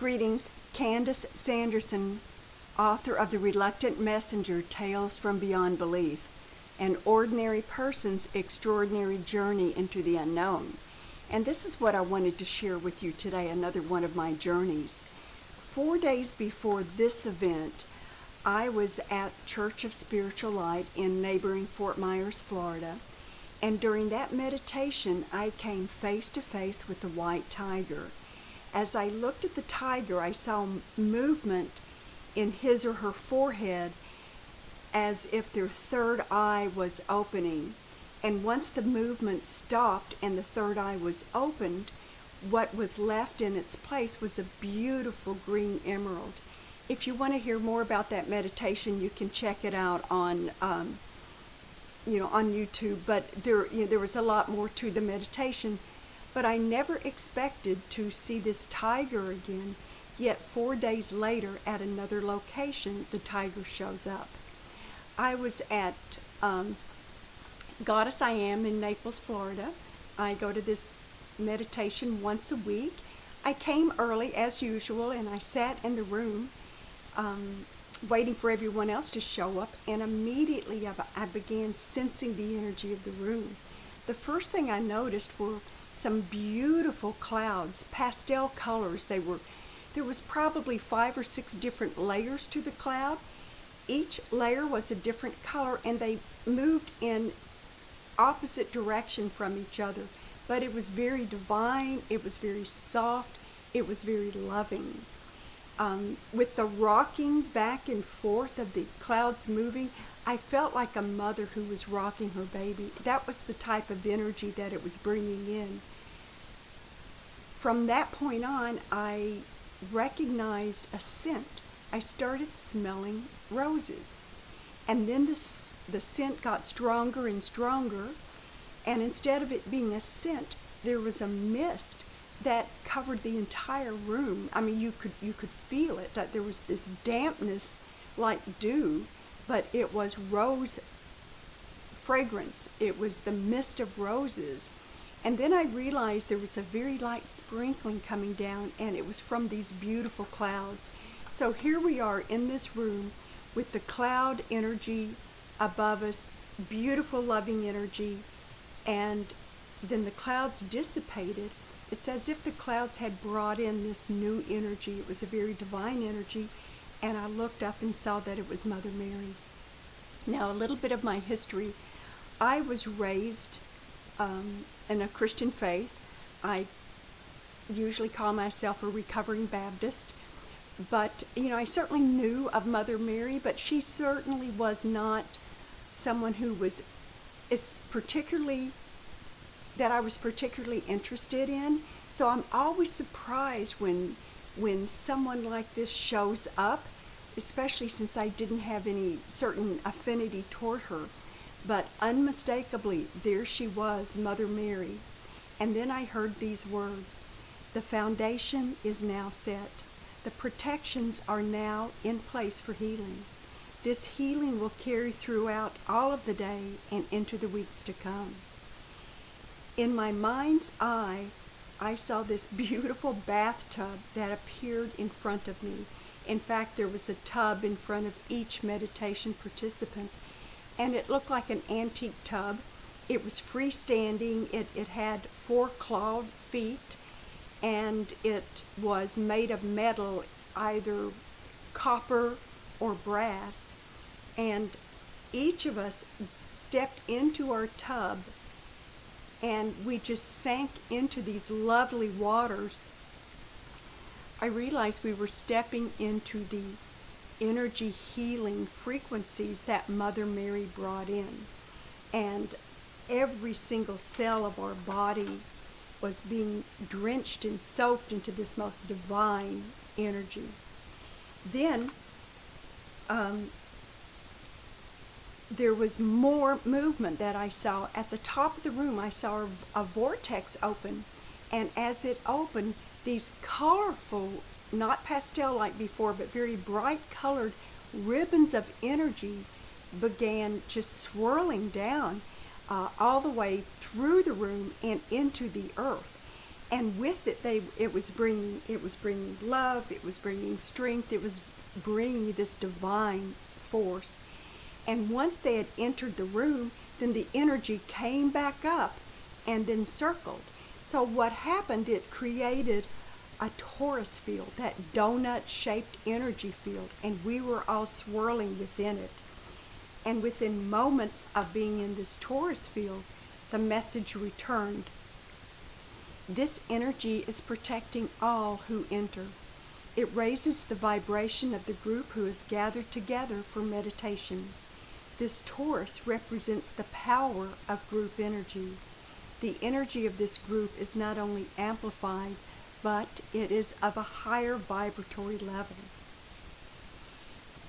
Greetings, Candice Sanderson, author of The Reluctant Messenger, Tales from Beyond Belief, an ordinary person's extraordinary journey into the unknown. And this is what I wanted to share with you today, another one of my journeys. 4 days before this event, I was at Church of Spiritual Light in neighboring Fort Myers, Florida, and during that meditation, I came face to face with the white tiger. As I looked at the tiger, I saw movement in his or her forehead as if their third eye was opening. And once the movement stopped and the third eye was opened, what was left in its place was a beautiful green emerald. If you want to hear more about that meditation, you can check it out on YouTube. But there was a lot more to the meditation. But I never expected to see this tiger again, yet 4 days later at another location, the tiger shows up. I was at Goddess I Am in Naples, Florida. I go to this meditation once a week. I came early as usual, and I sat in the room waiting for everyone else to show up, and immediately I began sensing the energy of the room. The first thing I noticed were some beautiful clouds, pastel colors. There was probably 5 or 6 different layers to the cloud. Each layer was a different color, and they moved in opposite direction from each other. But it was very divine, it was very soft, it was very loving. With the rocking back and forth of the clouds moving, I felt like a mother who was rocking her baby. That was the type of energy that it was bringing in. From that point on, I recognized a scent. I started smelling roses. And then the scent got stronger and stronger. And instead of it being a scent, there was a mist that covered the entire room. I mean, you could feel it. That there was this dampness like dew, but it was rose fragrance. It was the mist of roses. And then I realized there was a very light sprinkling coming down, and it was from these beautiful clouds. So here we are in this room with the cloud energy above us, beautiful loving energy, and then the clouds dissipated. It's as if the clouds had brought in this new energy. It was a very divine energy, and I looked up and saw that it was Mother Mary. Now, a little bit of my history. I was raised in a Christian faith. I usually call myself a recovering Baptist, but I certainly knew of Mother Mary, but she certainly was not someone who was that I was particularly interested in. So I'm always surprised when someone like this shows up, especially since I didn't have any certain affinity toward her. But unmistakably, there she was, Mother Mary. And then I heard these words: the foundation is now set. The protections are now in place for healing. This healing will carry throughout all of the day and into the weeks to come. In my mind's eye, I saw this beautiful bathtub that appeared in front of me. In fact, there was a tub in front of each meditation participant, and it looked like an antique tub. It was freestanding. It had 4 clawed feet, and it was made of metal, either copper or brass. And each of us stepped into our tub, and we just sank into these lovely waters. I realized we were stepping into the energy healing frequencies that Mother Mary brought in. And every single cell of our body was being drenched and soaked into this most divine energy. Then there was more movement that I saw. At the top of the room, I saw a vortex open, and as it opened, these colorful, not pastel like before, but very bright colored ribbons of energy began just swirling down all the way through the room and into the earth. And with it, it was bringing love, it was bringing strength, it was bringing this divine force. And once they had entered the room, then the energy came back up and then circled. So what happened, it created a torus field, that donut-shaped energy field, and we were all swirling within it. And within moments of being in this torus field, the message returned. This energy is protecting all who enter. It raises the vibration of the group who is gathered together for meditation. This torus represents the power of group energy. The energy of this group is not only amplified, but it is of a higher vibratory level.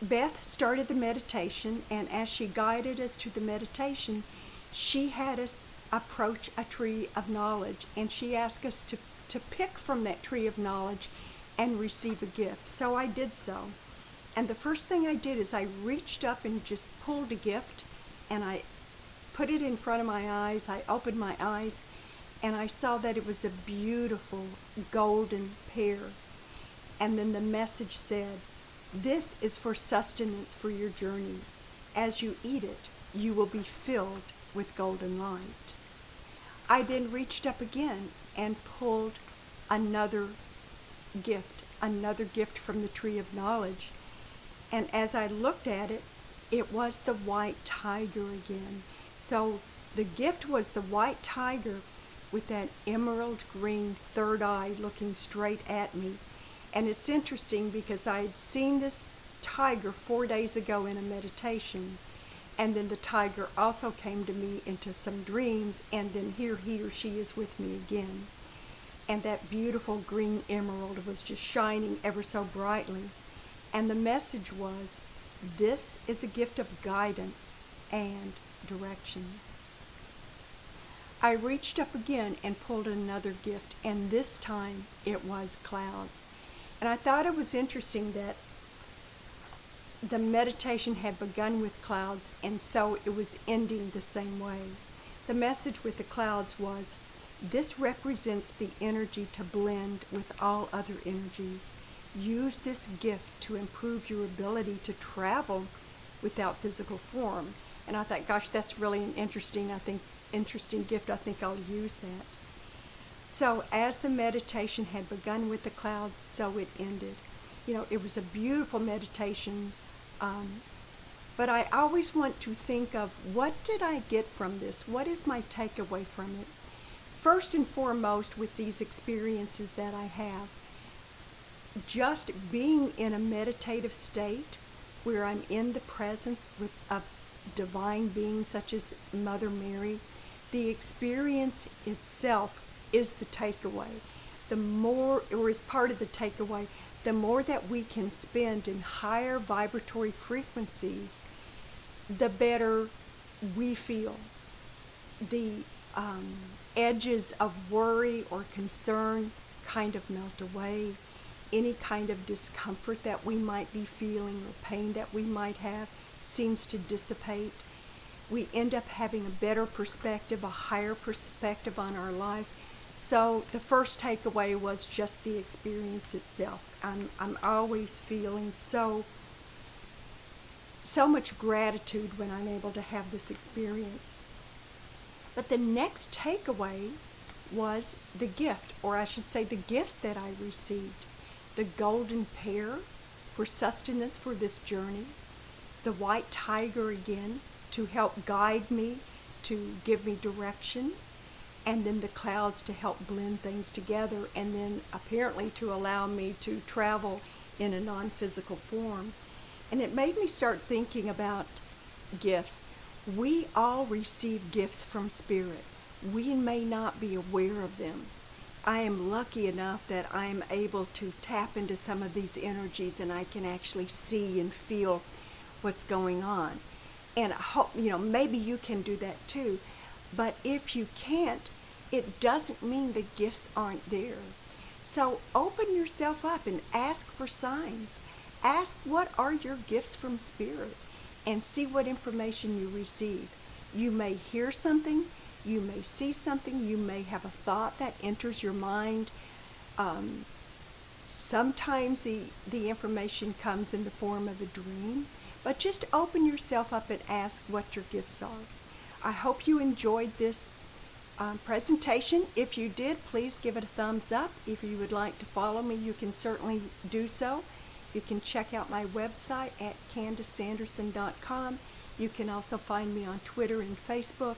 Beth started the meditation, and as she guided us to the meditation, she had us approach a tree of knowledge, and she asked us to pick from that tree of knowledge and receive a gift. So I did so. And the first thing I did is I reached up and just pulled a gift, and I put it in front of my eyes. I opened my eyes, and I saw that it was a beautiful golden pear. And then the message said, "This is for sustenance for your journey. As you eat it, you will be filled with golden light." I then reached up again and pulled another gift from the tree of knowledge. And as I looked at it, it was the white tiger again. So the gift was the white tiger with that emerald green third eye looking straight at me. And it's interesting because I'd seen this tiger 4 days ago in a meditation, and then the tiger also came to me into some dreams, and then here he or she is with me again. And that beautiful green emerald was just shining ever so brightly. And the message was, this is a gift of guidance and direction. I reached up again and pulled another gift, and this time it was clouds. And I thought it was interesting that the meditation had begun with clouds, and so it was ending the same way. The message with the clouds was, this represents the energy to blend with all other energies. Use this gift to improve your ability to travel without physical form. And I thought, gosh, that's really an interesting gift. I think I'll use that. So as the meditation had begun with the clouds, so it ended. It was a beautiful meditation, but I always want to think of, what did I get from this? What is my takeaway from it? First and foremost, with these experiences that I have, just being in a meditative state where I'm in the presence with a divine being such as Mother Mary, the experience itself is the takeaway. The more, or is part of the takeaway, the more that we can spend in higher vibratory frequencies, the better we feel. The edges of worry or concern kind of melt away. Any kind of discomfort that we might be feeling or pain that we might have seems to dissipate. We end up having a better perspective, a higher perspective on our life. So the first takeaway was just the experience itself. I'm always feeling so much gratitude when I'm able to have this experience. But the next takeaway was the gift, or I should say the gifts that I received. The golden pear for sustenance for this journey. The white tiger again to help guide me, to give me direction. And then the clouds to help blend things together, and then apparently to allow me to travel in a non-physical form. And it made me start thinking about gifts. We all receive gifts from Spirit. We may not be aware of them. I am lucky enough that I am able to tap into some of these energies, and I can actually see and feel what's going on. And I hope, maybe you can do that too. But if you can't, it doesn't mean the gifts aren't there. So open yourself up and ask for signs. Ask, what are your gifts from Spirit? And see what information you receive. You may hear something, You may see something, you may have a thought that enters your mind. Sometimes the information comes in the form of a dream, but just open yourself up and ask what your gifts are. I hope you enjoyed this presentation. If you did, please give it a thumbs up. If you would like to follow me, you can certainly do so. You can check out my website at CandiceSanderson.com. You can also find me on Twitter and Facebook.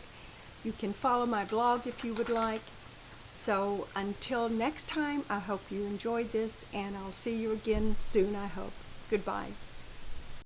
You can follow my blog if you would like. So until next time, I hope you enjoyed this, and I'll see you again soon, I hope. Goodbye.